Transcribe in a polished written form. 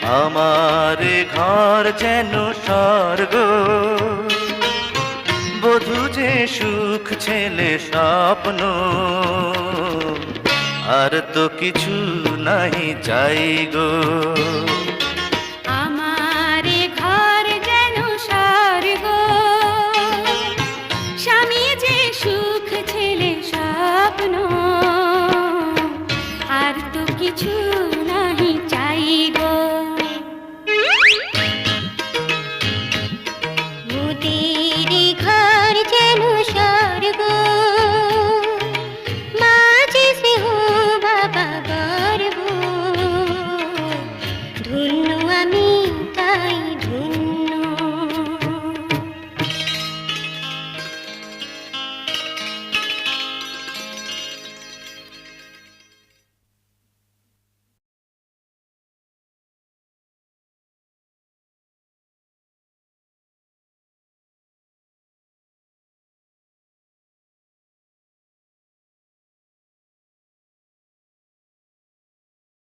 আমার ঘর যেন স্বর্গ, বধূ যে সুখ ছেলে স্বপ্ন, আর তো কিছু নাই চাই গো।